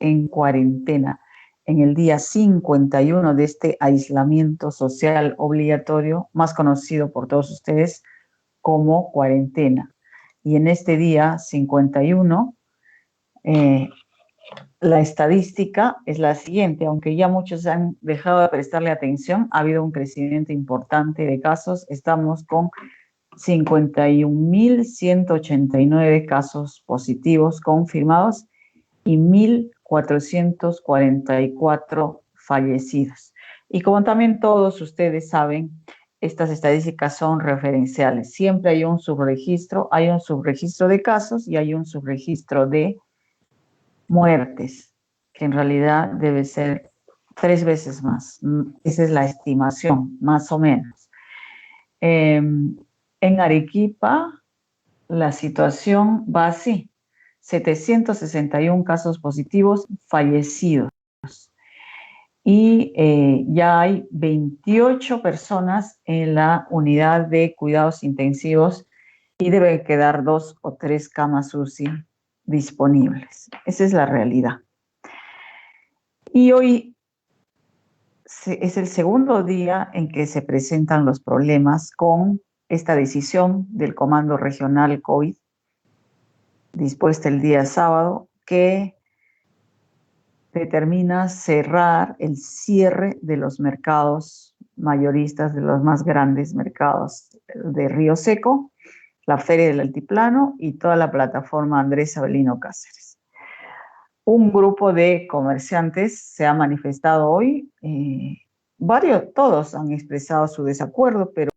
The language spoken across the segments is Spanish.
en cuarentena, en el día 51 de este aislamiento social obligatorio, más conocido por todos ustedes como cuarentena. Y en este día 51, la estadística es la siguiente: aunque ya muchos han dejado de prestarle atención, ha habido un crecimiento importante de casos. Estamos con 51.189 casos positivos confirmados y 1.444 fallecidos. Y como también todos ustedes saben, estas estadísticas son referenciales. Siempre hay un subregistro de casos y hay un subregistro de muertes, que en realidad debe ser 3 veces más. Esa es la estimación, más o menos. En Arequipa, la situación va así: 761 casos positivos, fallecidos. Y ya hay 28 personas en la unidad de cuidados intensivos y deben quedar 2 o 3 camas UCI disponibles. Esa es la realidad. Y hoy es el segundo día en que se presentan los problemas con esta decisión del Comando Regional COVID, dispuesta el día sábado, que determina cerrar el cierre de los mercados mayoristas, de los más grandes mercados de Río Seco, la Feria del Altiplano y toda la plataforma Andrés Avelino Cáceres. Un grupo de comerciantes se ha manifestado hoy, todos han expresado su desacuerdo, pero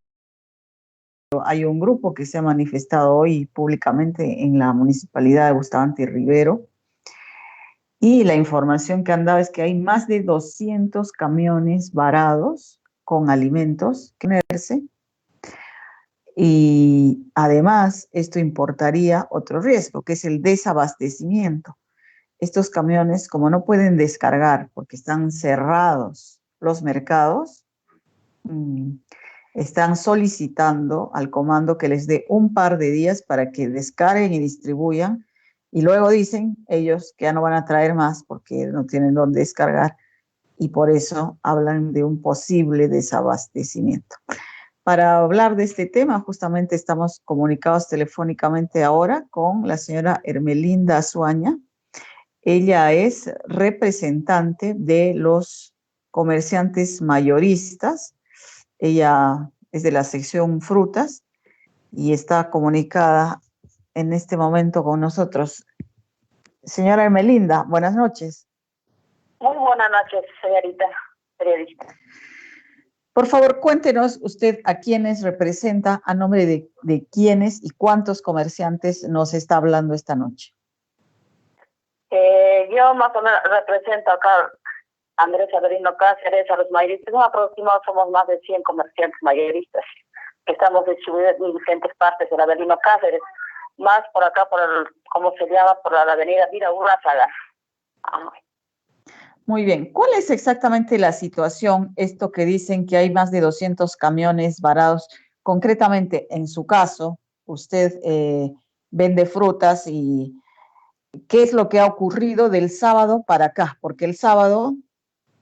hay un grupo que se ha manifestado hoy públicamente en la municipalidad de Bustamante y Rivero, y la información que han dado es que hay más de 200 camiones varados con alimentos que ponerse, y además esto importaría otro riesgo, que es el desabastecimiento. Estos camiones, como no pueden descargar porque están cerrados los mercados, están solicitando al comando que les dé un par de días para que descarguen y distribuyan, y luego dicen ellos que ya no van a traer más porque no tienen dónde descargar, y por eso hablan de un posible desabastecimiento. Para hablar de este tema, justamente estamos comunicados telefónicamente ahora con la señora Hermelinda Azuaña. Ella es representante de los comerciantes mayoristas. Ella es de la sección frutas y está comunicada en este momento con nosotros. Señora Hermelinda, buenas noches. Muy buenas noches, señorita periodista. Por favor, cuéntenos usted a quiénes representa, a nombre de quiénes y cuántos comerciantes nos está hablando esta noche. Yo más o menos represento acá a Andrés Avelino Cáceres, a los mayoristas. Aproximadamente somos más de 100 comerciantes mayoristas que estamos distribuidos en diferentes partes del Avelino Cáceres, más por acá, por el, ¿cómo se llama? Por la avenida Vira Urrázaga. Muy bien. ¿Cuál es exactamente la situación, esto que dicen que hay más de 200 camiones varados? Concretamente, en su caso, usted vende frutas, y ¿qué es lo que ha ocurrido del sábado para acá? Porque el sábado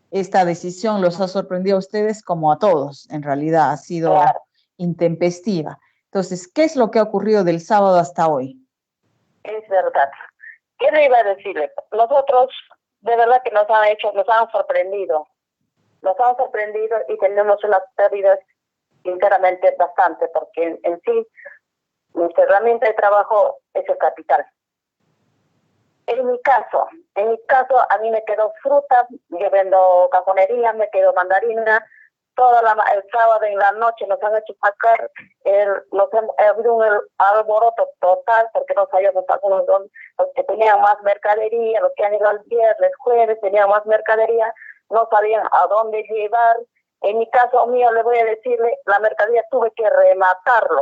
esta decisión los ha sorprendido a ustedes como a todos, en realidad ha sido intempestiva. Entonces, ¿qué es lo que ha ocurrido del sábado hasta hoy? Es verdad. ¿Qué le iba a decirle? Nosotros, de verdad que nos han sorprendido. Nos han sorprendido y tenemos unas pérdidas sinceramente bastante, porque en sí nuestra herramienta de trabajo es el capital. En mi caso, a mí me quedó fruta, yo vendo cajonería, me quedó mandarina. El sábado en la noche nos han hecho sacar, nos ha habido un alboroto total, porque no sabíamos algunos los que tenían más mercadería, los que han ido el viernes, jueves, tenían más mercadería, no sabían a dónde llevar. En mi caso mío, le voy a decirle, la mercadería tuve que rematarla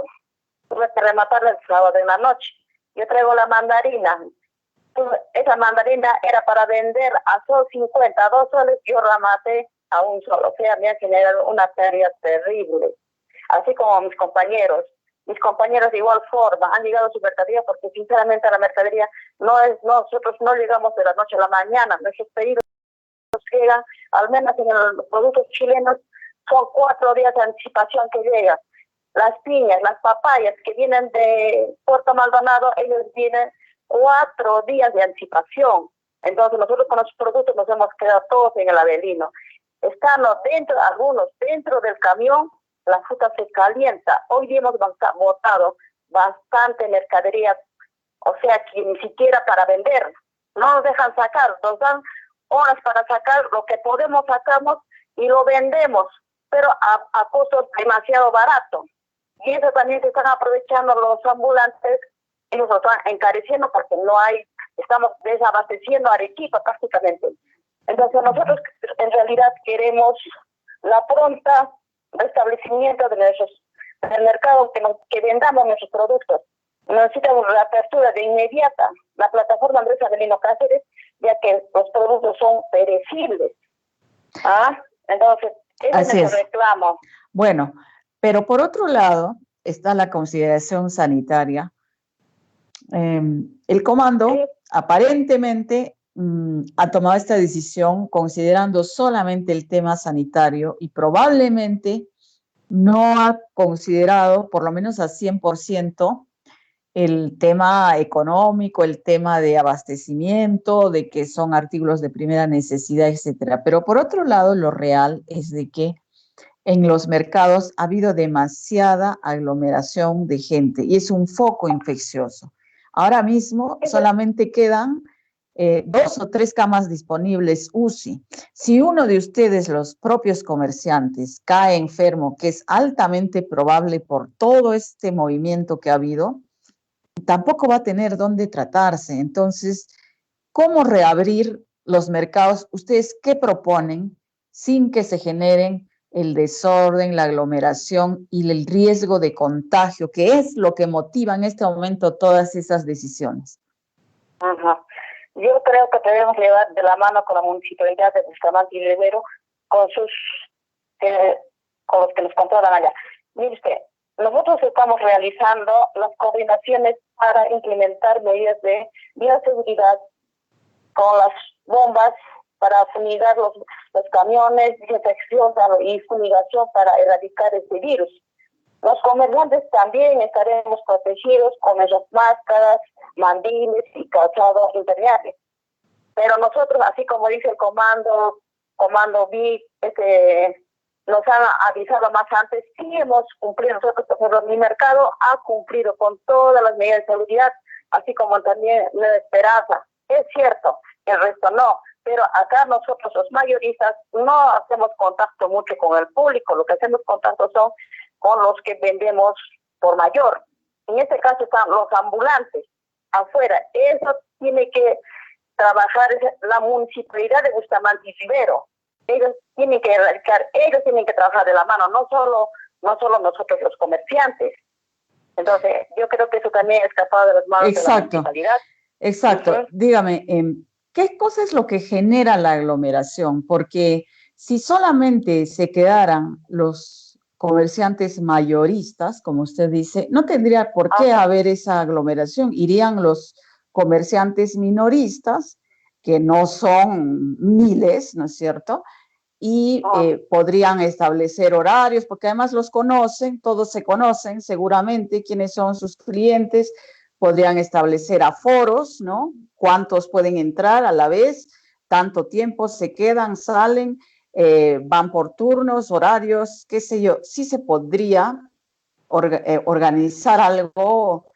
el sábado en la noche. Yo traigo la mandarina. Esa mandarina era para vender a sol 50, a 2 soles, yo la maté a un solo. O sea, me ha generado una pérdida terrible. Así como mis compañeros mis compañeros de igual forma han llegado a su mercadería, porque sinceramente la mercadería nosotros no llegamos de la noche a la mañana, nuestros pedidos llegan, al menos en los productos chilenos, son 4 días de anticipación que llegan. Las piñas, las papayas que vienen de Puerto Maldonado, ellos vienen 4 días de anticipación. Entonces nosotros con los productos nos hemos quedado todos en el Avelino. Están algunos dentro del camión, la fruta se calienta. Hoy día hemos botado bastante mercadería, o sea que ni siquiera para vender. No nos dejan sacar, nos dan horas para sacar, lo que podemos sacamos y lo vendemos, pero a costos demasiado baratos. Y eso también se están aprovechando los ambulantes, ellos lo están encareciendo porque estamos desabasteciendo Arequipa prácticamente. Entonces nosotros en realidad queremos la pronta restablecimiento del mercado, que vendamos nuestros productos. Necesitamos la apertura de inmediata, la plataforma Andrés Avelino Cáceres, ya que los productos son perecibles. Entonces, ese es nuestro reclamo. Bueno, pero por otro lado está la consideración sanitaria. El comando aparentemente ha tomado esta decisión considerando solamente el tema sanitario y probablemente no ha considerado, por lo menos a 100%, el tema económico, el tema de abastecimiento, de que son artículos de primera necesidad, etcétera. Pero por otro lado, lo real es de que en los mercados ha habido demasiada aglomeración de gente y es un foco infeccioso. Ahora mismo solamente quedan 2 o 3 camas disponibles UCI. Si uno de ustedes, los propios comerciantes, cae enfermo, que es altamente probable por todo este movimiento que ha habido, tampoco va a tener dónde tratarse. Entonces, ¿cómo reabrir los mercados? ¿Ustedes qué proponen sin que se generen el desorden, la aglomeración y el riesgo de contagio, que es lo que motiva en este momento todas esas decisiones? Yo creo que debemos llevar de la mano con la municipalidad de Bustamante y Rivero, con los que nos controlan allá. Mire usted, nosotros estamos realizando las coordinaciones para implementar medidas de bioseguridad con las bombas para fumigar los camiones, desinfección y fumigación para erradicar este virus. Los comerciantes también estaremos protegidos con nuestras máscaras, mandiles y calzado impermeable. Pero nosotros, así como dice el comando BIC, nos han avisado más antes, sí hemos cumplido. Nosotros, por ejemplo, mi mercado ha cumplido con todas las medidas de seguridad, así como también la esperanza. Es cierto, el resto no. Pero acá nosotros, los mayoristas, no hacemos contacto mucho con el público. Lo que hacemos contacto son con los que vendemos por mayor. En este caso están los ambulantes afuera. Eso tiene que trabajar la municipalidad de Bustamante y Rivero. Ellos tienen que erradicar, ellos tienen que trabajar de la mano, no solo nosotros los comerciantes. Entonces, yo creo que eso también es escapado de las manos de la municipalidad. Exacto. Dígame, ¿qué cosa es lo que genera la aglomeración? Porque si solamente se quedaran los comerciantes mayoristas, como usted dice, no tendría por qué haber esa aglomeración. Irían los comerciantes minoristas, que no son miles, ¿no es cierto? Y podrían establecer horarios, porque además los conocen, todos se conocen seguramente quiénes son sus clientes. Podrían establecer aforos, ¿no? Cuántos pueden entrar a la vez, tanto tiempo se quedan, salen, van por turnos, horarios, qué sé yo. Sí se podría organizar algo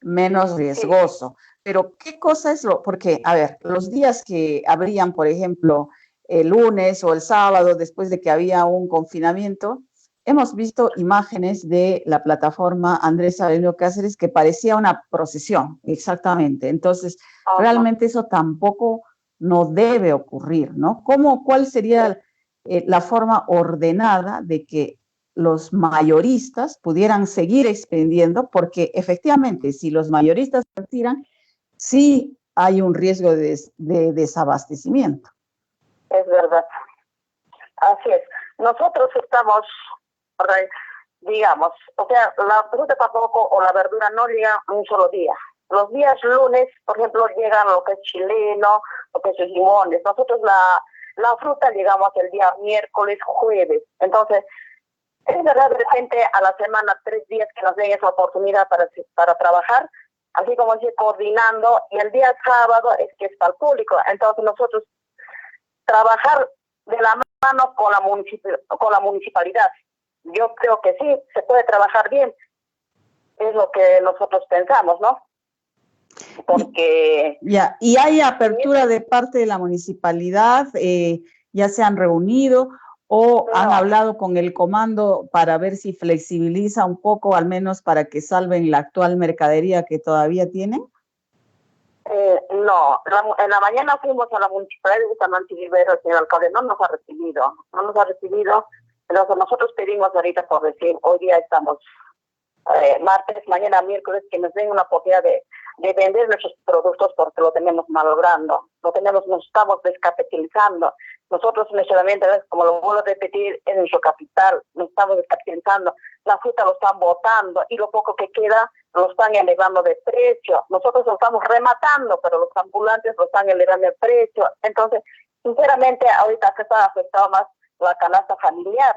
menos riesgoso. Pero ¿qué cosa es lo? Porque, a ver, los días que habrían, por ejemplo, el lunes o el sábado, después de que había un confinamiento, hemos visto imágenes de la plataforma Andrés Avelino Cáceres que parecía una procesión, exactamente. Entonces, realmente eso tampoco no debe ocurrir, ¿no? ¿Cuál sería la forma ordenada de que los mayoristas pudieran seguir expendiendo? Porque efectivamente, si los mayoristas se retiran, sí hay un riesgo de desabastecimiento. Es verdad. Así es. Nosotros estamos digamos, o sea, la fruta tampoco o la verdura no llega un solo día. Los días lunes, por ejemplo, llegan lo que es chileno, lo que es limones. Nosotros la fruta llegamos el día miércoles, jueves. Entonces, es verdad, de repente a la semana, 3 días que nos den esa oportunidad para trabajar, así como decir, coordinando, y el día sábado es que es para el público. Entonces nosotros trabajar de la mano con la municipalidad. Yo creo que sí, se puede trabajar bien. Es lo que nosotros pensamos, ¿no? Porque... Ya, y hay apertura de parte de la municipalidad, ya se han reunido o han hablado con el comando para ver si flexibiliza un poco, al menos para que salven la actual mercadería que todavía tienen. No, en la mañana fuimos a la municipalidad de Bustamante Rivero, el señor alcalde no nos ha recibido, entonces nosotros pedimos ahorita por decir, hoy día estamos martes, mañana miércoles, que nos den una oportunidad de vender nuestros productos porque lo tenemos malogrando, nos estamos descapitalizando. Nosotros necesariamente, como lo vuelvo a repetir, en nuestro capital nos estamos descapitalizando. La fruta lo están botando y lo poco que queda lo están elevando de precio. Nosotros lo estamos rematando, pero los ambulantes lo están elevando de precio. Entonces, sinceramente, ahorita se está afectado más la canasta familiar.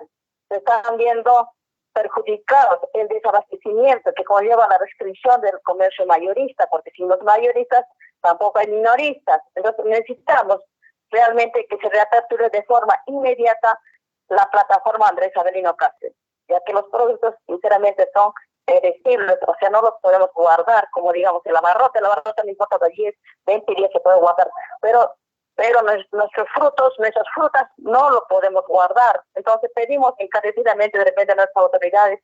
Se están viendo perjudicados el desabastecimiento que conlleva la restricción del comercio mayorista, porque sin los mayoristas tampoco hay minoristas. Entonces necesitamos realmente que se reaperture de forma inmediata la plataforma Andrés Avelino Cáceres, ya que los productos sinceramente son perecibles, o sea, no los podemos guardar, como digamos el abarrote no importa, de 10, 20 días se puede guardar, pero nuestros frutos, nuestras frutas no lo podemos guardar. Entonces pedimos encarecidamente de repente a nuestras autoridades,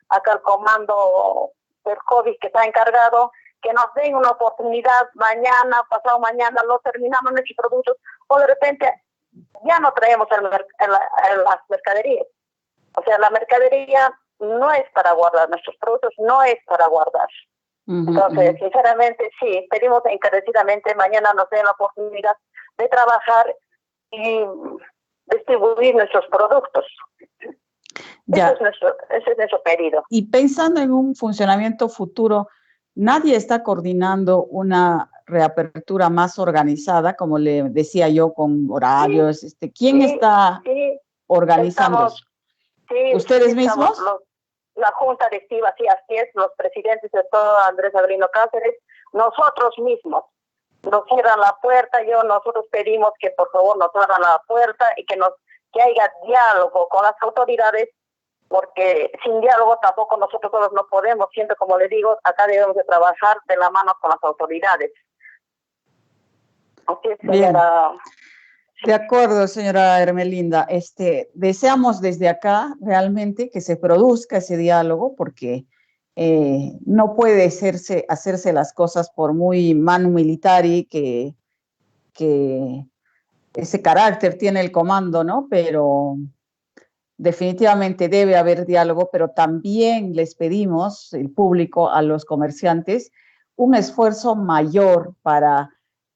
acá el comando del COVID que está encargado, que nos den una oportunidad mañana, pasado mañana, lo terminamos nuestros productos, o de repente ya no traemos las mercaderías. O sea, la mercadería no es para guardar, nuestros productos no es para guardar. Entonces, sinceramente, sí, pedimos encarecidamente mañana nos den la oportunidad de trabajar y distribuir nuestros productos. Ya. Ese es nuestro pedido. Y pensando en un funcionamiento futuro, nadie está coordinando una reapertura más organizada, como le decía yo, con horarios. Sí, ¿Quién está organizando eso? ¿Ustedes mismos? La Junta Directiva, sí, así es, los presidentes de todo Andrés Avelino Cáceres, nosotros mismos. Nos cierran la puerta, nosotros pedimos que por favor nos abran la puerta y que haya diálogo con las autoridades, porque sin diálogo tampoco nosotros todos no podemos, siempre como les digo, acá debemos de trabajar de la mano con las autoridades. Así es, señora. De acuerdo, señora Hermelinda. Deseamos desde acá realmente que se produzca ese diálogo, porque no puede hacerse las cosas por muy manu militari que ese carácter tiene el comando, ¿no? Pero definitivamente debe haber diálogo, pero también les pedimos, el público, a los comerciantes, un esfuerzo mayor para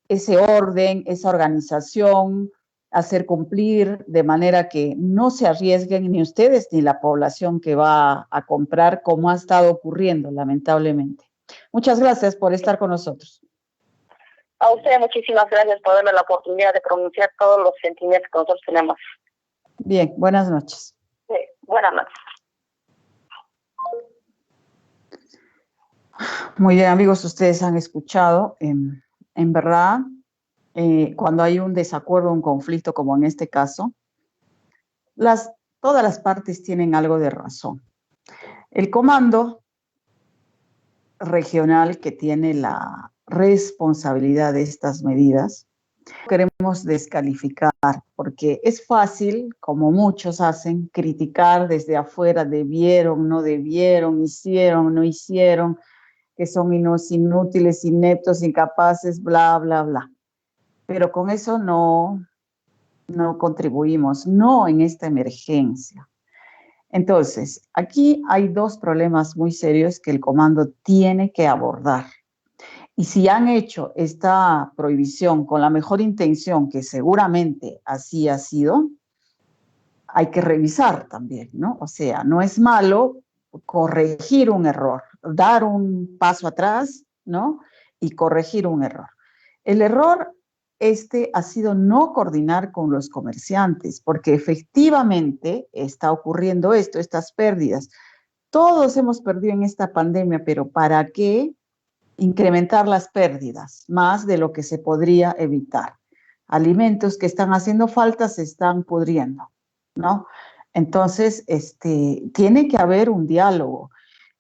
ese orden, esa organización, hacer cumplir de manera que no se arriesguen ni ustedes ni la población que va a comprar, como ha estado ocurriendo, lamentablemente. Muchas gracias por estar con nosotros. A usted muchísimas gracias por darme la oportunidad de pronunciar todos los sentimientos que nosotros tenemos. Bien, buenas noches. Sí, buenas noches. Muy bien, amigos, ustedes han escuchado, en verdad, cuando hay un desacuerdo, un conflicto, como en este caso, todas las partes tienen algo de razón. El comando regional que tiene la responsabilidad de estas medidas, queremos descalificar, porque es fácil, como muchos hacen, criticar desde afuera, debieron, no debieron, hicieron, no hicieron, que son inútiles, ineptos, incapaces, bla, bla, bla. Pero con eso no contribuimos, no en esta emergencia. Entonces, aquí hay dos problemas muy serios que el comando tiene que abordar. Y si han hecho esta prohibición con la mejor intención, que seguramente así ha sido, hay que revisar también, ¿no? O sea, no es malo corregir un error, dar un paso atrás, ¿no? Y corregir un error. El error ha sido no coordinar con los comerciantes, porque efectivamente está ocurriendo esto, estas pérdidas. Todos hemos perdido en esta pandemia, pero ¿para qué incrementar las pérdidas más de lo que se podría evitar? Alimentos que están haciendo falta se están pudriendo, ¿no? Entonces, tiene que haber un diálogo,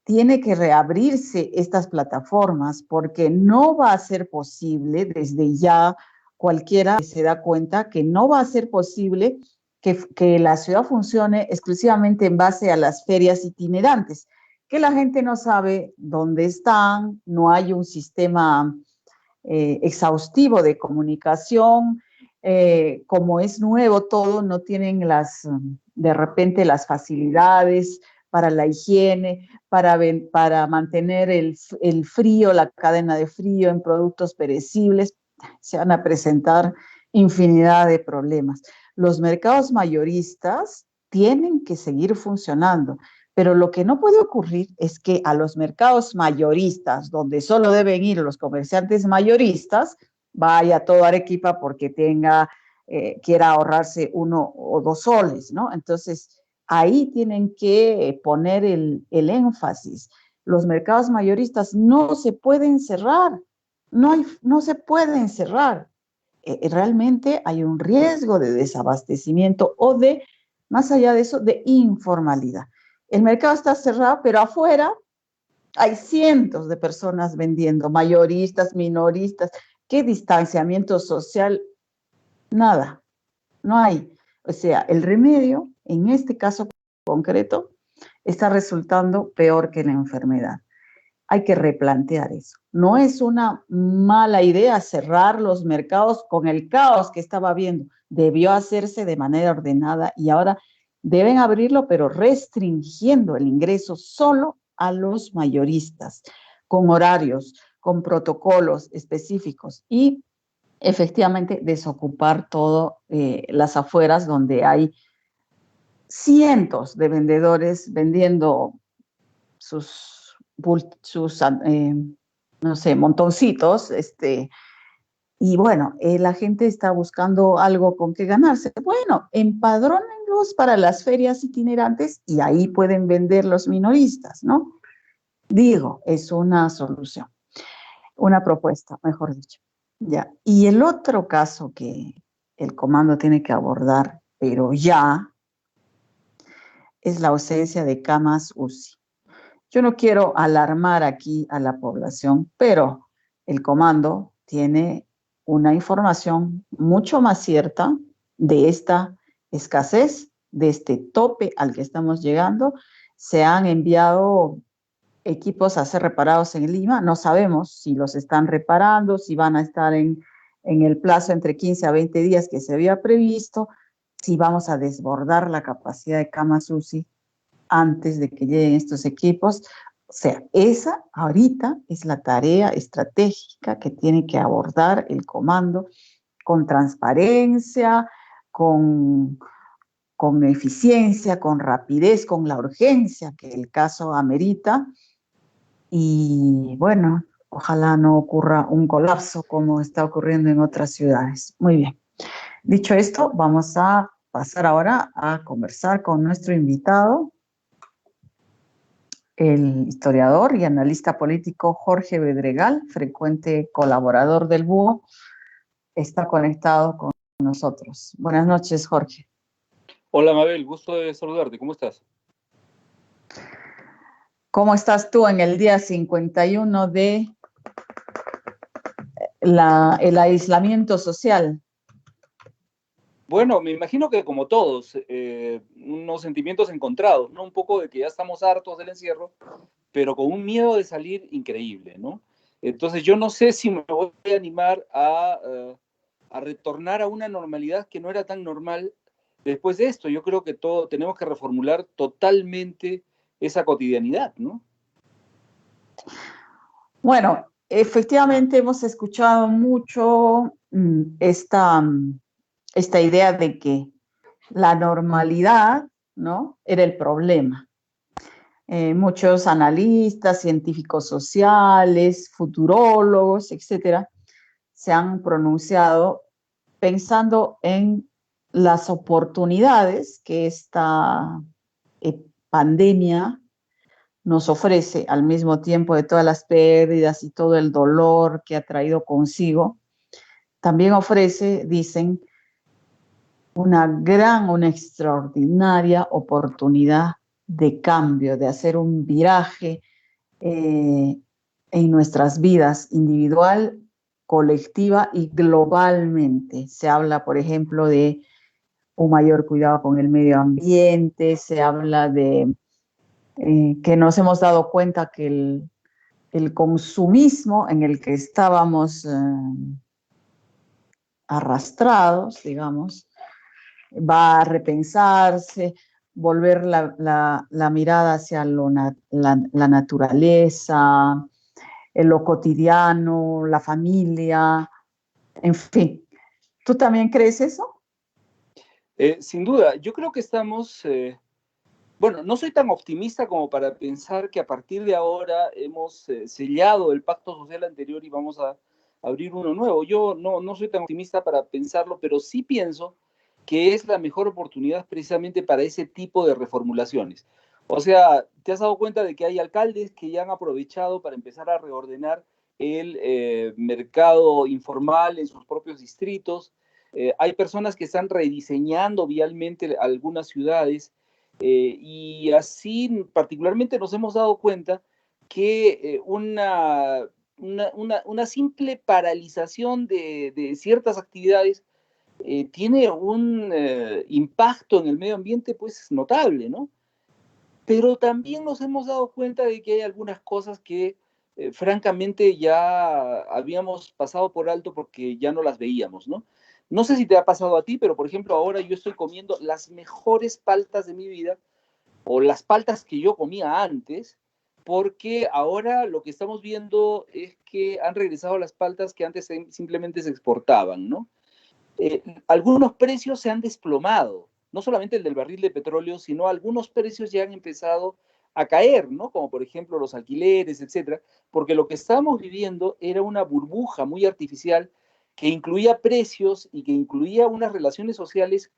tiene que reabrirse estas plataformas porque no va a ser posible, desde ya cualquiera se da cuenta que no va a ser posible que la ciudad funcione exclusivamente en base a las ferias itinerantes, que la gente no sabe dónde están, no hay un sistema exhaustivo de comunicación, como es nuevo todo, no tienen de repente las facilidades para la higiene, para mantener el frío, la cadena de frío en productos perecibles. Se van a presentar infinidad de problemas. Los mercados mayoristas tienen que seguir funcionando, pero lo que no puede ocurrir es que a los mercados mayoristas, donde solo deben ir los comerciantes mayoristas, vaya todo Arequipa porque quiera ahorrarse 1 o 2 soles, ¿no? Entonces, ahí tienen que poner el énfasis. Los mercados mayoristas no se pueden cerrar, no se pueden cerrar. Realmente hay un riesgo de desabastecimiento o más allá de eso, de informalidad. El mercado está cerrado, pero afuera hay cientos de personas vendiendo, mayoristas, minoristas. ¿Qué distanciamiento social? Nada, no hay. O sea, el remedio, en este caso concreto, está resultando peor que la enfermedad. Hay que replantear eso. No es una mala idea cerrar los mercados con el caos que estaba habiendo. Debió hacerse de manera ordenada y ahora deben abrirlo, pero restringiendo el ingreso solo a los mayoristas, con horarios, con protocolos específicos y efectivamente desocupar todo las afueras donde hay cientos de vendedores vendiendo sus no sé, montoncitos, y bueno, la gente está buscando algo con que ganarse. Bueno, empadrónenlos para las ferias itinerantes y ahí pueden vender los minoristas, ¿no? Digo, es una solución, una propuesta, mejor dicho. Ya. Y el otro caso que el comando tiene que abordar, pero ya, es la ausencia de camas UCI. Yo no quiero alarmar aquí a la población, pero el comando tiene una información mucho más cierta de esta escasez, de este tope al que estamos llegando. Se han enviado equipos a ser reparados en Lima. No sabemos si los están reparando, si van a estar en el plazo entre 15 a 20 días que se había previsto, si vamos a desbordar la capacidad de camas UCI antes de que lleguen estos equipos. O sea, esa ahorita es la tarea estratégica que tiene que abordar el comando con transparencia, con eficiencia, con rapidez, con la urgencia que el caso amerita. Y bueno, ojalá no ocurra un colapso como está ocurriendo en otras ciudades. Muy bien. Dicho esto, vamos a pasar ahora a conversar con nuestro invitado, el historiador y analista político Jorge Bedregal, frecuente colaborador del Búho, está conectado con nosotros. Buenas noches, Jorge. Hola, Mabel, gusto de saludarte. ¿Cómo estás? ¿Cómo estás tú en el día 51 de el aislamiento social? Bueno, me imagino que como todos, unos sentimientos encontrados, ¿no? Un poco de que ya estamos hartos del encierro, pero con un miedo de salir increíble, ¿no? Entonces yo no sé si me voy a animar a retornar a una normalidad que no era tan normal después de esto. Yo creo que tenemos que reformular totalmente esa cotidianidad, ¿no? Bueno, efectivamente hemos escuchado mucho esta idea de que la normalidad, ¿no?, era el problema. muchos analistas, científicos sociales, futurólogos, etcétera, se han pronunciado pensando en las oportunidades que esta pandemia nos ofrece al mismo tiempo de todas las pérdidas y todo el dolor que ha traído consigo. También ofrece, dicen, una extraordinaria oportunidad de cambio, de hacer un viraje en nuestras vidas individual, colectiva y globalmente. Se habla, por ejemplo, de un mayor cuidado con el medio ambiente, se habla de que nos hemos dado cuenta que el consumismo en el que estábamos arrastrados, digamos, va a repensarse, volver la mirada hacia la naturaleza, en lo cotidiano, la familia, en fin. ¿Tú también crees eso? Sin duda, yo creo que estamos, bueno, no soy tan optimista como para pensar que a partir de ahora hemos sellado el pacto social anterior y vamos a abrir uno nuevo. Yo no soy tan optimista para pensarlo, pero sí pienso que es la mejor oportunidad precisamente para ese tipo de reformulaciones. O sea, ¿te has dado cuenta de que hay alcaldes que ya han aprovechado para empezar a reordenar el mercado informal en sus propios distritos? Hay personas que están rediseñando vialmente algunas ciudades y así particularmente nos hemos dado cuenta que una simple paralización de ciertas actividades tiene un impacto en el medio ambiente pues notable, ¿no? Pero también nos hemos dado cuenta de que hay algunas cosas que francamente ya habíamos pasado por alto porque ya no las veíamos, ¿no? No sé si te ha pasado a ti, pero por ejemplo ahora yo estoy comiendo las mejores paltas de mi vida o las paltas que yo comía antes, porque ahora lo que estamos viendo es que han regresado las paltas que antes simplemente se exportaban, ¿no? Algunos precios se han desplomado, no solamente el del barril de petróleo, sino algunos precios ya han empezado a caer, ¿no? Como por ejemplo los alquileres, etcétera, porque lo que estábamos viviendo era una burbuja muy artificial que incluía precios y que incluía unas relaciones sociales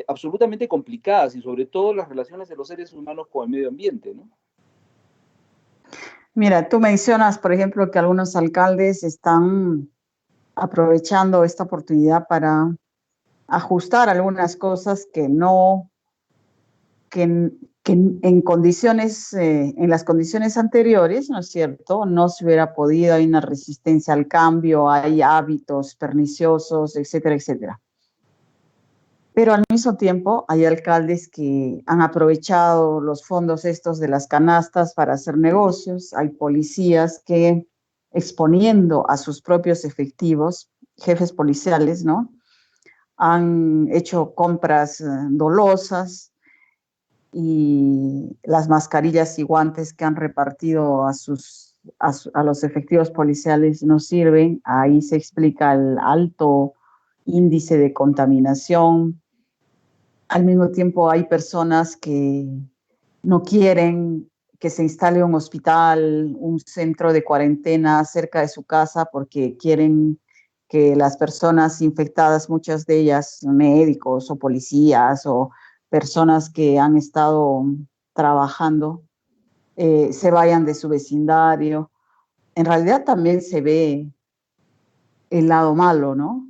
absolutamente complicadas y sobre todo las relaciones de los seres humanos con el medio ambiente, ¿no? Mira, tú mencionas, por ejemplo, que algunos alcaldes están aprovechando esta oportunidad para ajustar algunas cosas que en condiciones, en las condiciones anteriores, ¿no es cierto? No se hubiera podido, hay una resistencia al cambio, hay hábitos perniciosos, etcétera, etcétera. Pero al mismo tiempo hay alcaldes que han aprovechado los fondos estos de las canastas para hacer negocios, hay policías que exponiendo a sus propios efectivos, jefes policiales, ¿no? Han hecho compras dolosas y las mascarillas y guantes que han repartido a los efectivos policiales no sirven. Ahí se explica el alto índice de contaminación. Al mismo tiempo hay personas que no quieren que se instale un hospital, un centro de cuarentena cerca de su casa porque quieren que las personas infectadas, muchas de ellas médicos o policías o personas que han estado trabajando, se vayan de su vecindario. En realidad también se ve el lado malo, ¿no?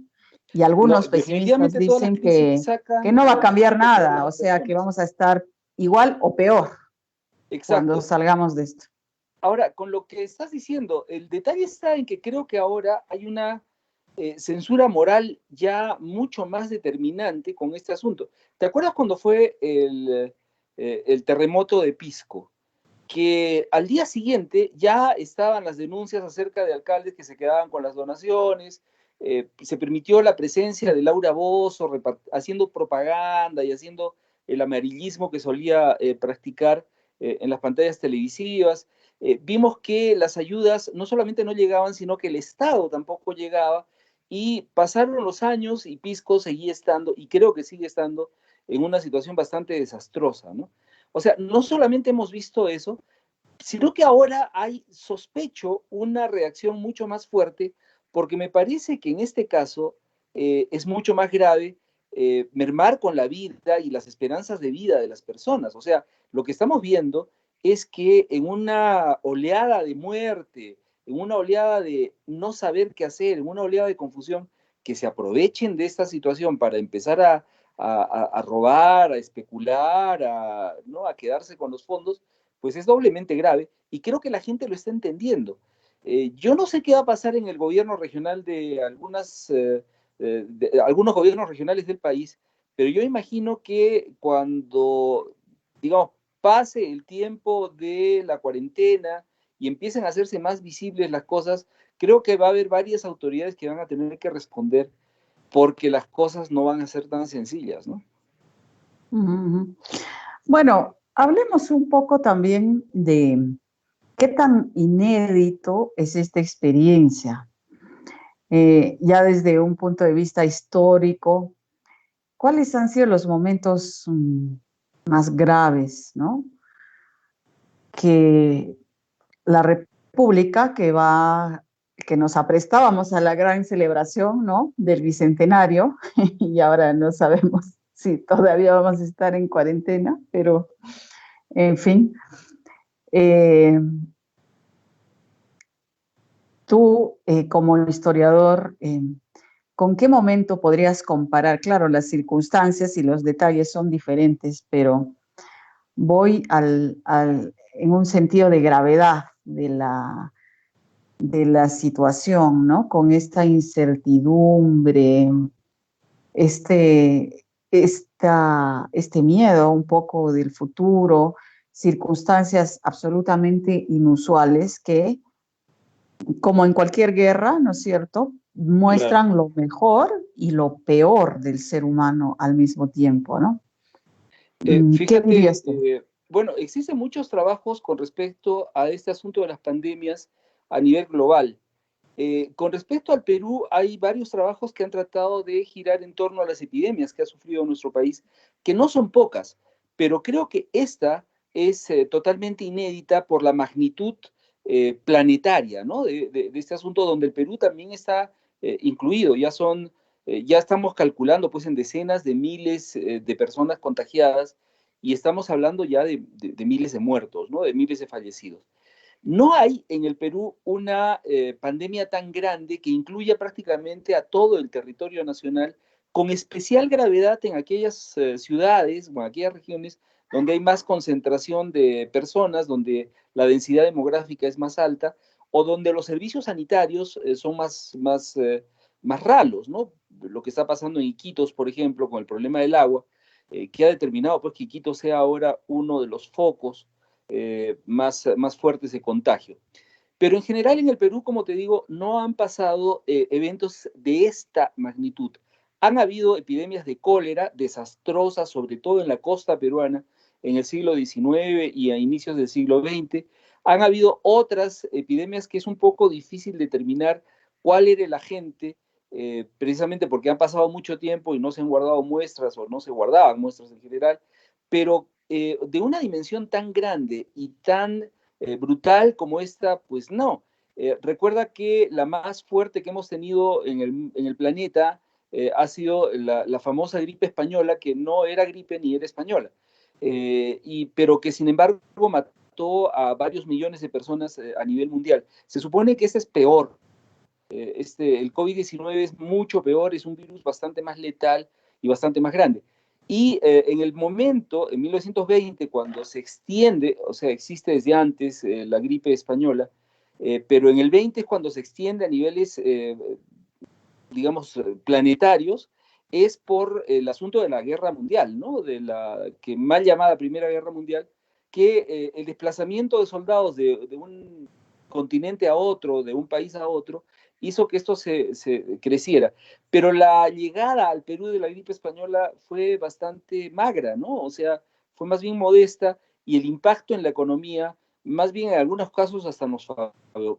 Y No, algunos pesimistas definitivamente todas las dicen crisis que no sacan va a lo cambiar mejor de todas nada, o las sea, que personas. vamos a estar igual o peor cuando Exacto. salgamos de esto. Ahora, con lo que estás diciendo, el detalle está en que creo que ahora hay una censura moral ya mucho más determinante con este asunto. ¿Te acuerdas cuando fue el terremoto de Pisco? Que al día siguiente ya estaban las denuncias acerca de alcaldes que se quedaban con las donaciones, se permitió la presencia de Laura Bozzo haciendo propaganda y haciendo el amarillismo que solía practicar en las pantallas televisivas. Vimos que las ayudas no solamente no llegaban, sino que el Estado tampoco llegaba y pasaron los años y Pisco seguía estando, y creo que sigue estando, en una situación bastante desastrosa, ¿no? O sea, no solamente hemos visto eso, sino que ahora hay, sospecho, una reacción mucho más fuerte, porque me parece que en este caso es mucho más grave mermar con la vida y las esperanzas de vida de las personas. O sea, lo que estamos viendo es que en una oleada de muerte, en una oleada de no saber qué hacer, en una oleada de confusión, que se aprovechen de esta situación para empezar a robar, a especular, ¿no? A quedarse con los fondos, pues es doblemente grave y creo que la gente lo está entendiendo. Yo no sé qué va a pasar en el gobierno regional de algunos gobiernos regionales del país, pero yo imagino que cuando, digamos, pase el tiempo de la cuarentena y empiecen a hacerse más visibles las cosas, creo que va a haber varias autoridades que van a tener que responder porque las cosas no van a ser tan sencillas, ¿no? Ujú. Bueno, hablemos un poco también de qué tan inédito es esta experiencia. Ya desde un punto de vista histórico, ¿cuáles han sido los momentos más graves, ¿no? Que la República que nos aprestábamos a la gran celebración, ¿no? Del Bicentenario, y ahora no sabemos si todavía vamos a estar en cuarentena, pero en fin. Eh, Tú, como historiador, ¿con qué momento podrías comparar? Claro, las circunstancias y los detalles son diferentes, pero voy en un sentido de gravedad de la situación, ¿no? Con esta incertidumbre, este miedo un poco del futuro, circunstancias absolutamente inusuales que, como en cualquier guerra, ¿no es cierto?, Claro. muestran lo mejor y lo peor del ser humano al mismo tiempo, ¿no? ¿Qué Fíjate, dirías tú? bueno, existen muchos trabajos con respecto a este asunto de las pandemias a nivel global. Con respecto al Perú, hay varios trabajos que han tratado de girar en torno a las epidemias que ha sufrido nuestro país, que no son pocas, pero creo que esta es totalmente inédita por la magnitud planetaria, ¿no? De este asunto donde el Perú también está incluido. Ya estamos calculando pues en decenas de miles de personas contagiadas y estamos hablando ya de miles de muertos, ¿no? De miles de fallecidos. No hay en el Perú una pandemia tan grande que incluya prácticamente a todo el territorio nacional, con especial gravedad en aquellas ciudades o en aquellas regiones donde hay más concentración de personas, donde la densidad demográfica es más alta o donde los servicios sanitarios son más ralos, ¿no? Lo que está pasando en Iquitos, por ejemplo, con el problema del agua, que ha determinado pues, que Iquitos sea ahora uno de los focos más fuertes de contagio. Pero en general en el Perú, como te digo, no han pasado eventos de esta magnitud. Han habido epidemias de cólera desastrosas, sobre todo en la costa peruana, en el siglo XIX y a inicios del siglo XX. Han habido otras epidemias que es un poco difícil determinar cuál era el agente, precisamente porque han pasado mucho tiempo y no se han guardado muestras o no se guardaban muestras en general, pero de una dimensión tan grande y tan brutal como esta, pues no. Recuerda que la más fuerte que hemos tenido en el planeta ha sido la famosa gripe española, que no era gripe ni era española, pero que sin embargo mató a varios millones de personas a nivel mundial. Se supone que este es peor. El COVID-19 es mucho peor, es un virus bastante más letal y bastante más grande. Y en el momento, en 1920, cuando se extiende, o sea, existe desde antes la gripe española, pero en el 20 es cuando se extiende a niveles, digamos, planetarios, es por el asunto de la guerra mundial, ¿no? De la que mal llamada Primera Guerra Mundial, que el desplazamiento de soldados de un continente a otro, de un país a otro, hizo que esto se creciera. Pero la llegada al Perú de la gripe española fue bastante magra, ¿no? O sea, fue más bien modesta y el impacto en la economía, más bien en algunos casos hasta nos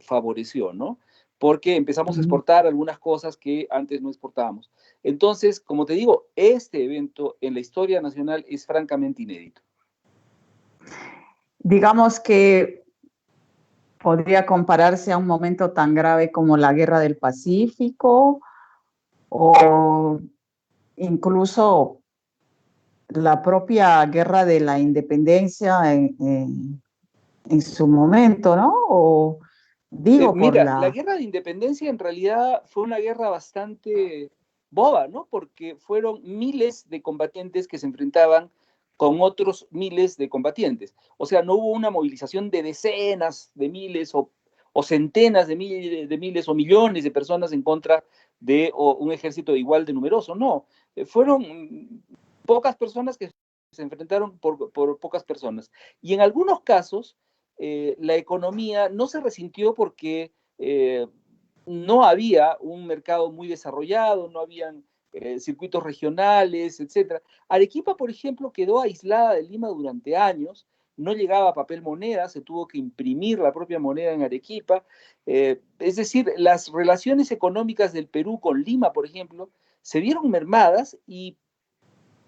favoreció, ¿no? Porque empezamos a exportar algunas cosas que antes no exportábamos. Entonces, como te digo, este evento en la historia nacional es francamente inédito. Digamos que podría compararse a un momento tan grave como la Guerra del Pacífico o incluso la propia Guerra de la Independencia en su momento, ¿no? O digo por Mira, la la... guerra de independencia en realidad fue una guerra bastante boba, ¿no? Porque fueron miles de combatientes que se enfrentaban con otros miles de combatientes. O sea, no hubo una movilización de decenas de miles o centenas de miles o millones de personas en contra de un ejército igual de numeroso. No, fueron pocas personas que se enfrentaron por pocas personas. Y en algunos casos la economía no se resintió porque no había un mercado muy desarrollado, no habían circuitos regionales, etc. Arequipa, por ejemplo, quedó aislada de Lima durante años, no llegaba papel moneda, se tuvo que imprimir la propia moneda en Arequipa. Es decir, las relaciones económicas del Perú con Lima, por ejemplo, se vieron mermadas y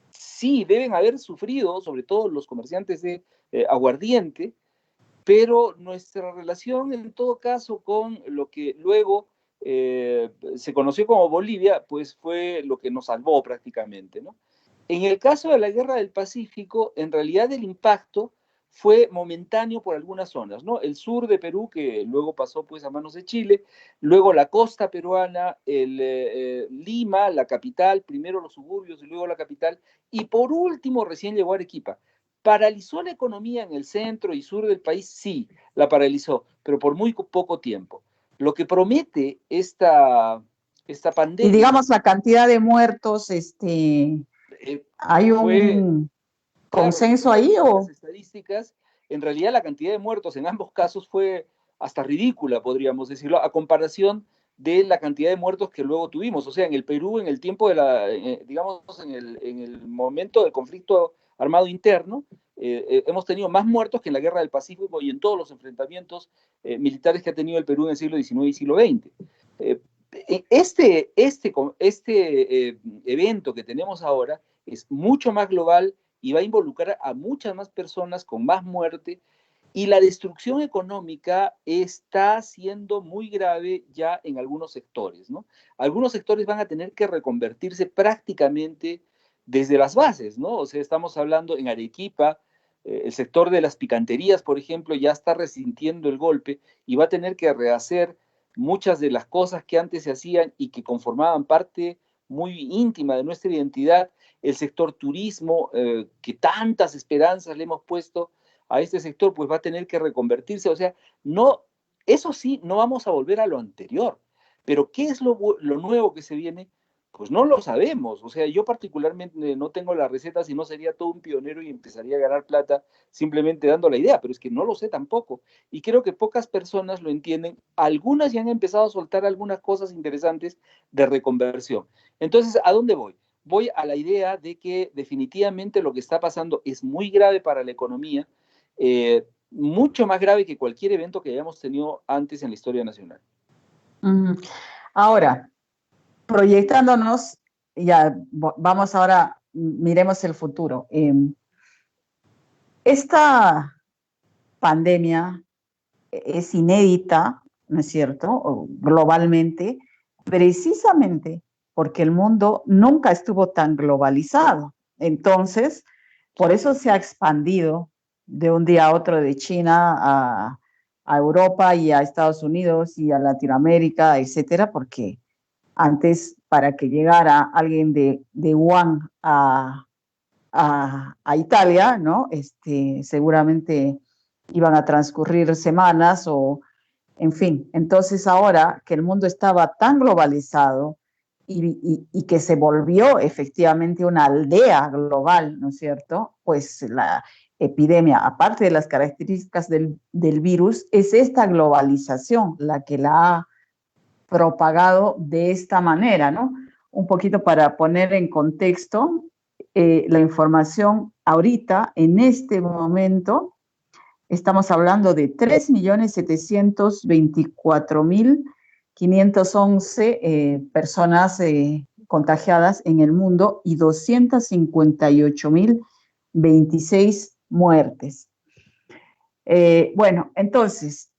sí, deben haber sufrido, sobre todo los comerciantes de aguardiente, pero nuestra relación en todo caso con lo que luego se conoció como Bolivia, pues fue lo que nos salvó prácticamente, ¿no? En el caso de la Guerra del Pacífico, en realidad el impacto fue momentáneo por algunas zonas, ¿no? El sur de Perú, que luego pasó pues a manos de Chile, luego la costa peruana, Lima, la capital, primero los suburbios y luego la capital, y por último recién llegó a Arequipa. ¿Paralizó la economía en el centro y sur del país? Sí, la paralizó, pero por muy poco tiempo. Lo que promete esta Y pandemia digamos la cantidad de muertos, eh, ¿hay fue, un claro, si tú consenso ahí revisas las o...? estadísticas, en realidad la cantidad de muertos en ambos casos fue hasta ridícula, podríamos decirlo, a comparación de la cantidad de muertos que luego tuvimos. O sea, en el Perú, en el tiempo de digamos, en el momento del conflicto armado interno, hemos tenido más muertos que en la Guerra del Pacífico y en todos los enfrentamientos militares que ha tenido el Perú en el siglo XIX y siglo XX. Eh, este evento que tenemos ahora es mucho más global y va a involucrar a muchas más personas con más muerte y la destrucción económica está siendo muy grave ya en algunos sectores, ¿no? Algunos sectores van a tener que reconvertirse prácticamente desde las bases, ¿no? O sea, estamos hablando en Arequipa, el sector de las picanterías, por ejemplo, ya está resintiendo el golpe y va a tener que rehacer muchas de las cosas que antes se hacían y que conformaban parte muy íntima de nuestra identidad. El sector turismo, que tantas esperanzas le hemos puesto a este sector, pues va a tener que reconvertirse. O sea, no, eso sí, no vamos a volver a lo anterior. Pero ¿qué es lo nuevo que se viene? Pues no lo sabemos. O sea, yo particularmente no tengo la receta, si no sería todo un pionero y empezaría a ganar plata simplemente dando la idea, pero es que no lo sé tampoco. Y creo que pocas personas lo entienden. Algunas ya han empezado a soltar algunas cosas interesantes de reconversión. Entonces, ¿a dónde voy? Voy a la idea de que definitivamente lo que está pasando es muy grave para la economía, mucho más grave que cualquier evento que hayamos tenido antes en la historia nacional. Ahora, proyectándonos, ya vamos ahora, miremos el futuro. Esta pandemia es inédita, ¿no es cierto? Globalmente, precisamente porque el mundo nunca estuvo tan globalizado. Entonces, por eso se ha expandido de un día a otro de China a Europa y a Estados Unidos y a Latinoamérica, etcétera, porque antes para que llegara alguien de Wuhan a Italia, ¿no? Seguramente iban a transcurrir semanas o, en fin. Entonces ahora que el mundo estaba tan globalizado y que se volvió efectivamente una aldea global, ¿no es cierto? Pues la epidemia, aparte de las características del virus, es esta globalización la que la ha propagado de esta manera, ¿no? Un poquito para poner en contexto la información ahorita, en este momento, estamos hablando de 3.724.511 personas contagiadas en el mundo y 258.026 muertes. Bueno, entonces,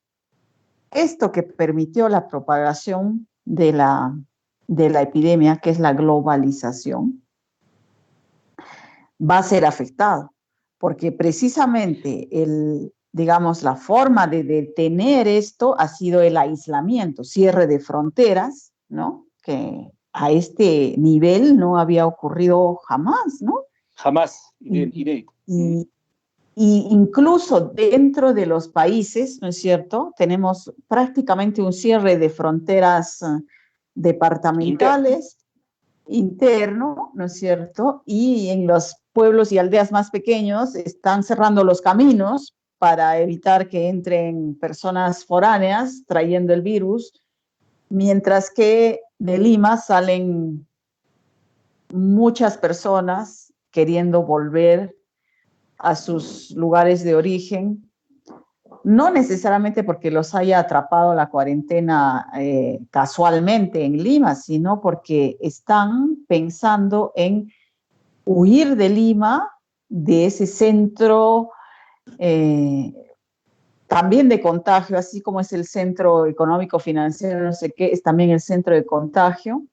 esto que permitió la propagación de la epidemia, que es la globalización, va a ser afectado, porque precisamente digamos, la forma de detener esto ha sido el aislamiento, cierre de fronteras, ¿no? Que a este nivel no había ocurrido jamás, ¿no? Jamás, Y, inédito. y, y incluso dentro de los países, ¿no es cierto? Tenemos prácticamente un cierre de fronteras Interno. departamentales, interno, ¿no es cierto? Y en los pueblos y aldeas más pequeños están cerrando los caminos para evitar que entren personas foráneas trayendo el virus, mientras que de Lima salen muchas personas queriendo volver a sus lugares de origen, no necesariamente porque los haya atrapado la cuarentena casualmente en Lima, sino porque están pensando en huir de Lima, de ese centro eh, también de contagio, así como es el centro económico, financiero, no sé qué, es también el centro de contagio,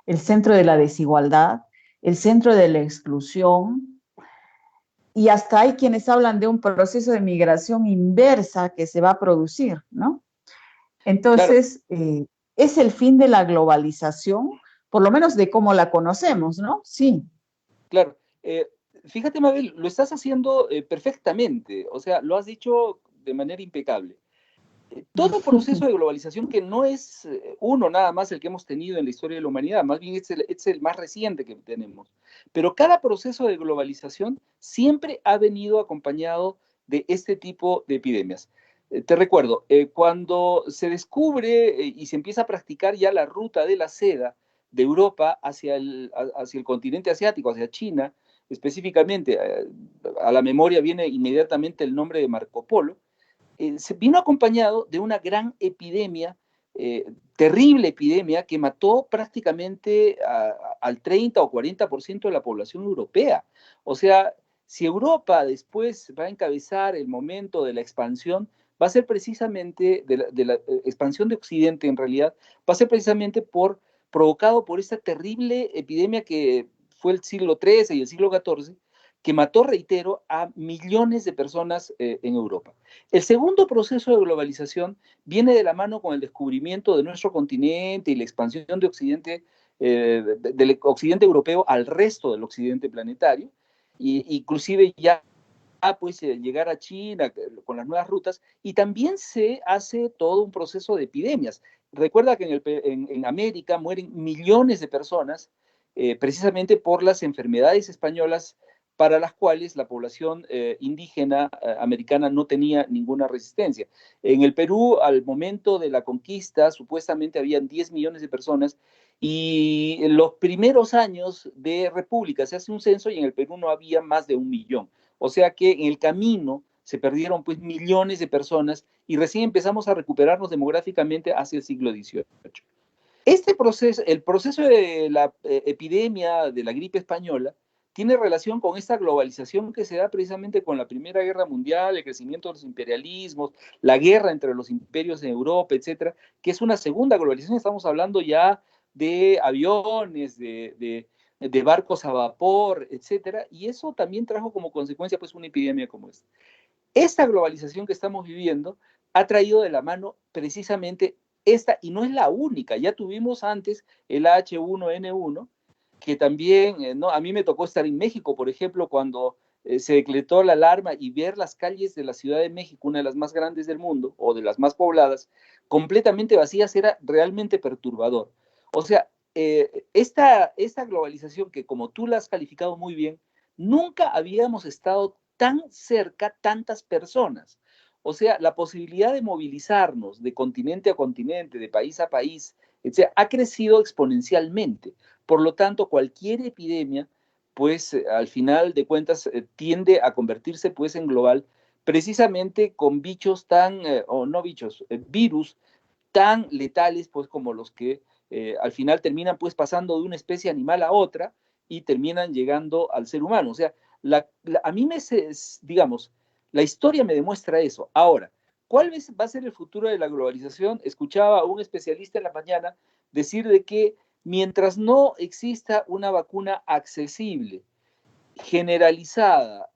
el centro de la desigualdad, el centro de la exclusión, y hasta hay quienes hablan de un proceso de migración inversa que se va a producir, ¿no? Claro, Entonces, es el fin de la globalización, por lo menos de cómo la conocemos, ¿no? Sí. claro. Fíjate, Mabel, lo estás haciendo perfectamente, o sea, lo has dicho de manera impecable. Todo proceso de globalización que no es uno nada más el que hemos tenido en la historia de la humanidad, más bien es el más reciente que tenemos. Pero cada proceso de globalización siempre ha venido acompañado de este tipo de epidemias. Te recuerdo, cuando se descubre y se empieza a practicar ya la ruta de la seda de Europa hacia el continente asiático, hacia China, específicamente, a la memoria viene inmediatamente el nombre de Marco Polo. Se vino acompañado de una gran epidemia, terrible epidemia, que mató prácticamente al 30 o 40% de la población europea. O sea, si Europa después va a encabezar el momento de la expansión, va a ser precisamente, de la expansión de Occidente en realidad, va a ser precisamente provocado por esta terrible epidemia que fue el siglo XIII y el siglo XIV, que mató, reitero, a millones de personas en Europa. El segundo proceso de globalización viene de la mano con el descubrimiento de nuestro continente y la expansión de Occidente, del occidente europeo al resto del occidente planetario, e inclusive ya pues llegar a China con las nuevas rutas, y también se hace todo un proceso de epidemias. Recuerda que en América mueren millones de personas precisamente por las enfermedades españolas para las cuales la población indígena americana no tenía ninguna resistencia. En el Perú, al momento de la conquista, supuestamente habían 10 millones de personas, y en los primeros años de República se hace un censo y en el Perú no había más de 1 millón. O sea que en el camino se perdieron pues millones de personas y recién empezamos a recuperarnos demográficamente hacia el siglo XVIII. Este proceso, el proceso de la epidemia de la gripe española, tiene relación con esta globalización que se da precisamente con la Primera Guerra Mundial, el crecimiento de los imperialismos, la guerra entre los imperios en Europa, etcétera, que es una segunda globalización. Estamos hablando ya de aviones, de barcos a vapor, etcétera, y eso también trajo como consecuencia pues una epidemia como esta. Esta globalización que estamos viviendo ha traído de la mano precisamente esta, y no es la única, ya tuvimos antes el H1N1, que también, ¿no? A mí me tocó estar en México, por ejemplo, cuando se decretó la alarma y ver las calles de la Ciudad de México, una de las más grandes del mundo, o de las más pobladas, completamente vacías, era realmente perturbador. O sea, esta globalización que como tú la has calificado muy bien, nunca habíamos estado tan cerca tantas personas. O sea, la posibilidad de movilizarnos de continente a continente, de país a país, etc., ha crecido exponencialmente. Por lo tanto, cualquier epidemia, pues al final de cuentas, tiende a convertirse pues en global, precisamente con bichos tan, o no bichos, virus tan letales pues como los que al final terminan pues pasando de una especie animal a otra y terminan llegando al ser humano. O sea, a mí digamos, La historia me demuestra eso. Ahora, ¿cuál va a ser el futuro de la globalización? Escuchaba a un especialista en la mañana decir de que mientras no exista una vacuna accesible, generalizada,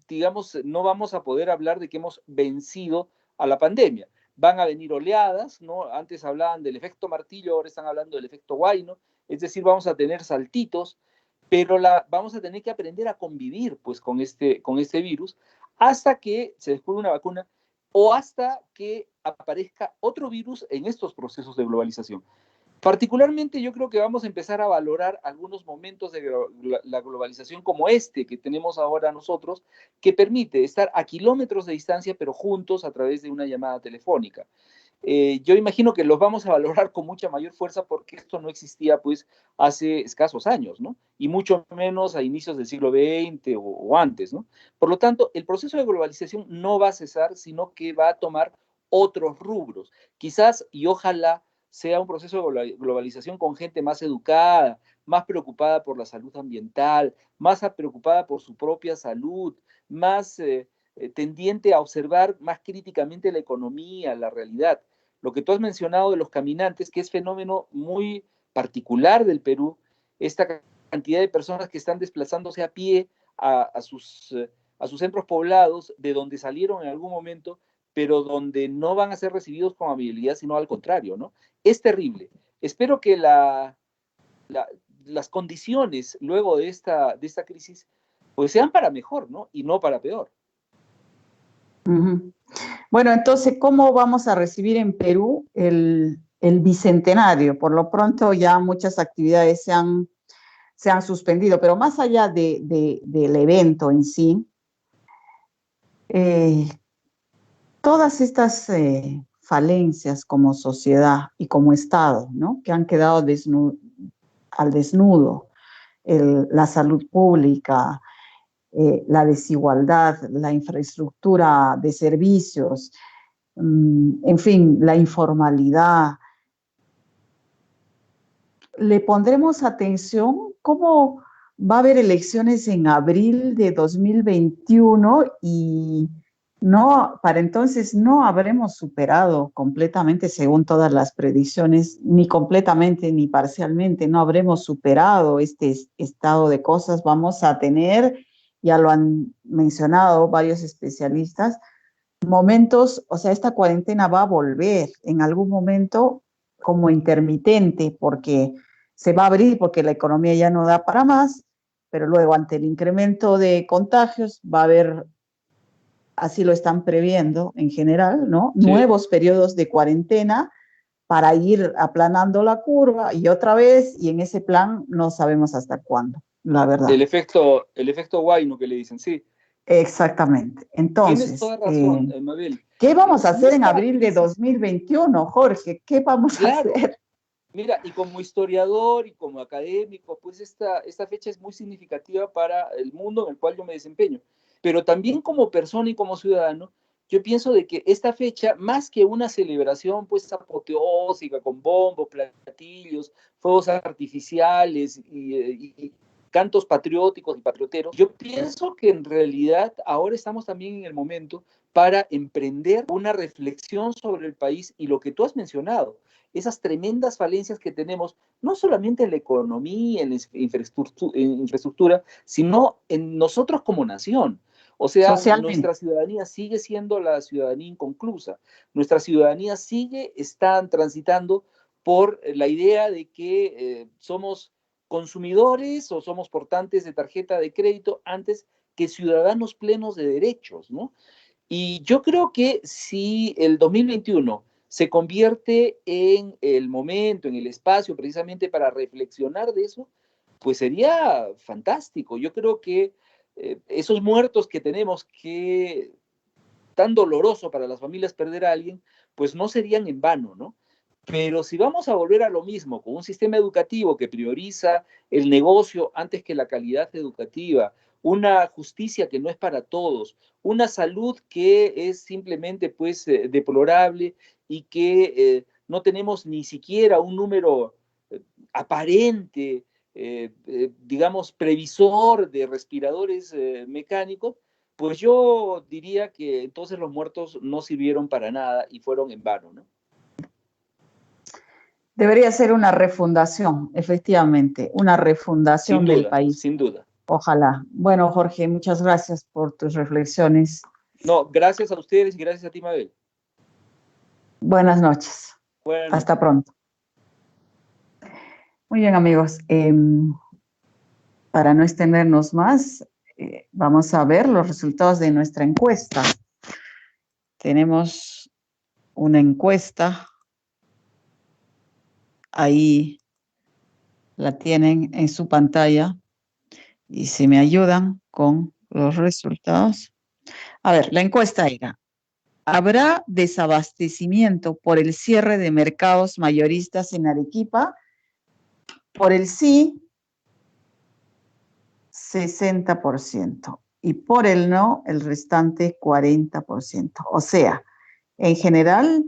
digamos, no vamos a poder hablar de que hemos vencido a la pandemia. Van a venir oleadas, ¿no? Antes hablaban del efecto martillo, ahora están hablando del efecto Guayno, es decir, vamos a tener saltitos, pero vamos a tener que aprender a convivir pues, con este virus hasta que se descubra una vacuna o hasta que aparezca otro virus en estos procesos de globalización. Particularmente yo creo que vamos a empezar a valorar algunos momentos de la globalización como este que tenemos ahora nosotros, que permite estar a kilómetros de distancia, pero juntos a través de una llamada telefónica. Yo imagino que los vamos a valorar con mucha mayor fuerza porque esto no existía pues hace escasos años, ¿no? Y mucho menos a inicios del siglo XX o antes, ¿no? Por lo tanto, el proceso de globalización no va a cesar, sino que va a tomar otros rubros. Quizás y ojalá sea un proceso de globalización con gente más educada, más preocupada por la salud ambiental, más preocupada por su propia salud, más tendiente a observar más críticamente la economía, la realidad. Lo que tú has mencionado de los caminantes, que es fenómeno muy particular del Perú, esta cantidad de personas que están desplazándose a pie a sus centros poblados, de donde salieron en algún momento, pero donde no van a ser recibidos con amabilidad, sino al contrario, ¿no? Es terrible. Espero que las condiciones luego de esta crisis pues sean para mejor, ¿no? Y no para peor. Uh-huh. Bueno, entonces, ¿cómo vamos a recibir en Perú el bicentenario? Por lo pronto ya muchas actividades se han suspendido, pero más allá del evento en sí, todas estas falencias como sociedad y como Estado, ¿no? Que han quedado al desnudo, la salud pública, la desigualdad, la infraestructura de servicios, en fin, la informalidad. ¿Le pondremos atención? ¿Cómo va a haber elecciones en abril de 2021 y no, para entonces no habremos superado completamente, según todas las predicciones, ni completamente ni parcialmente, no habremos superado este estado de cosas? Vamos a tener, ya lo han mencionado varios especialistas, momentos, o sea, esta cuarentena va a volver en algún momento como intermitente, porque se va a abrir, porque la economía ya no da para más, pero luego ante el incremento de contagios va a haber, así lo están previendo en general, ¿no? Sí. Nuevos periodos de cuarentena para ir aplanando la curva y otra vez, y en ese plan no sabemos hasta cuándo, la verdad. El efecto Guayno que le dicen, sí. Exactamente. Tienes Entonces, toda razón, Mabel. ¿qué vamos a hacer en Esta abril de crisis, 2021, Jorge? ¿Qué vamos a claro, hacer? mira, y como historiador y como académico, pues esta fecha es muy significativa para el mundo en el cual yo me desempeño. Pero también como persona y como ciudadano, yo pienso de que esta fecha, más que una celebración pues apoteósica con bombos, platillos, fuegos artificiales y cantos patrióticos y patrioteros, yo pienso que en realidad ahora estamos también en el momento para emprender una reflexión sobre el país y lo que tú has mencionado, esas tremendas falencias que tenemos, no solamente en la economía, en la infraestructura, sino en nosotros como nación. O sea, Socialmente. nuestra ciudadanía sigue siendo la ciudadanía inconclusa. Nuestra ciudadanía están transitando por la idea de que somos consumidores o somos portantes de tarjeta de crédito antes que ciudadanos plenos de derechos, ¿no? Y yo creo que si el 2021 se convierte en el momento, en el espacio precisamente para reflexionar de eso, pues sería fantástico. Yo creo que esos muertos que tenemos, que tan doloroso para las familias perder a alguien, pues no serían en vano, ¿no? Pero si vamos a volver a lo mismo, con un sistema educativo que prioriza el negocio antes que la calidad educativa, una justicia que no es para todos, una salud que es simplemente pues deplorable y que no tenemos ni siquiera un número aparente, digamos, previsor de respiradores mecánicos, pues yo diría que entonces los muertos no sirvieron para nada y fueron en vano, ¿no? Debería ser una refundación, efectivamente, una refundación del país. Sin duda. Ojalá. Bueno, Jorge, muchas gracias por tus reflexiones. No, gracias a ustedes y gracias a ti, Mabel. Buenas noches. Buenas Hasta noches. pronto. Muy bien, amigos. Para no extendernos más, vamos a ver los resultados de nuestra encuesta. Tenemos una encuesta. Ahí la tienen en su pantalla. Y si me ayudan con los resultados. A ver, la encuesta era: ¿habrá desabastecimiento por el cierre de mercados mayoristas en Arequipa? Por el sí, 60%. Y por el no, el restante 40%. O sea, en general,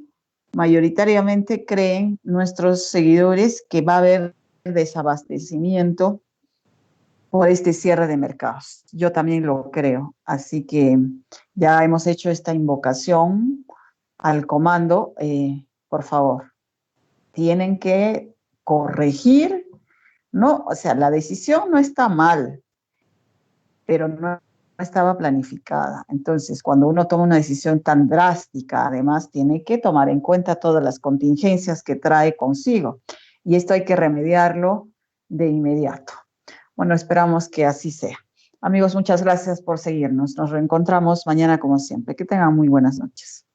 mayoritariamente creen nuestros seguidores que va a haber desabastecimiento por este cierre de mercados. Yo también lo creo. Así que ya hemos hecho esta invocación al comando. Por favor, tienen que corregir, ¿no? O sea, la decisión no está mal, pero no estaba planificada. Entonces, cuando uno toma una decisión tan drástica, además tiene que tomar en cuenta todas las contingencias que trae consigo. Y esto hay que remediarlo de inmediato. Bueno, esperamos que así sea. Amigos, muchas gracias por seguirnos. Nos reencontramos mañana como siempre. Que tengan muy buenas noches.